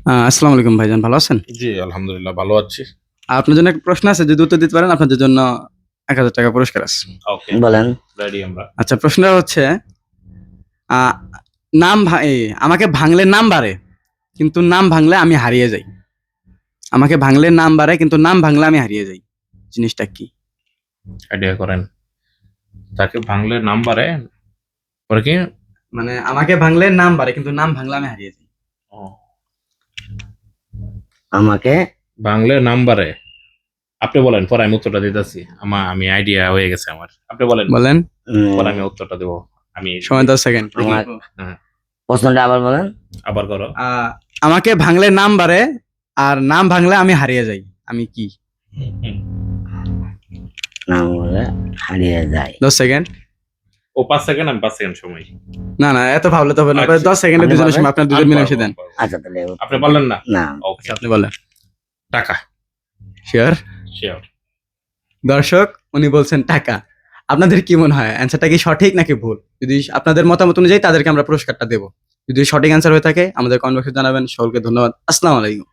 আসসালামু আলাইকুম ভাইজান, ভালো আছেন? জি, আলহামদুলিল্লাহ ভালো আছি। আপনার জন্য একটা প্রশ্ন আছে, যদি উত্তর দিতে পারেন আপনাদের জন্য ৳১,০০০ পুরস্কার আছে। ওকে, বলেন। রেডি আমরা। আচ্ছা, প্রশ্নটা হচ্ছে আ নাম ভা এই আমাকে ভাঙলে নাম বাড়ে, কিন্তু নাম ভাঙলে আমি হারিয়ে যাই। আমাকে ভাঙলে নাম বাড়ে, কিন্তু নাম ভাঙলে আমি হারিয়ে যাই। জিনিসটা কি? আইডিয়া করেন। তাকে ভাঙলে নাম বাড়ে, পরে কি? মানে আমাকে ভাঙলে নাম বাড়ে, কিন্তু নাম ভাঙলে আমি হারিয়ে যাই। ও, আমাকে ভাঙলে নাম বাড়ে। আপনি বলেন, পরে আমি উত্তরটা দিতেছি। আমি আইডিয়া হয়ে গেছে আমার। আপনি বলেন, বলেন, পরে আমি উত্তরটা দেব। আমি সময় 10 সেকেন্ড। আমার হ্যাঁ, প্রশ্নটা আবার বলেন। আবার করো। আমাকে ভাঙলে নাম বাড়ে, আর নাম ভাঙলে আমি হারিয়ে যাই। আমি কি? হুম। নাম বলে হারিয়ে যায়। 10 সেকেন্ড। ও 5 সেকেন্ড, আমি 5 সেকেন্ড সময়। না, না, এত ভাবলে তো হবে না। আচ্ছা। 10 সেকেন্ডে আপনি দুজনের বলেন। সময়, আপনার দুজন মিলেমিশে দেন। আচ্ছা তাহলে আপনি বললেন না? না। ওকে, আপনি বলেন। টাকা। শিওর? শিওর। দর্শক, উনি বলছেন টাকা। আপনাদের কি মনে হয় অ্যান্সারটা কি সঠিক নাকি ভুল? যদি আপনাদের মতামত অনুযায়ী তাদেরকে আমরা পুরস্কারটা দেব। যদি সঠিক অ্যান্সার হয়ে থাকে আমাদের কমেন্ট বক্সে জানাবেন। সকলকে ধন্যবাদ। আসসালামু আলাইকুম।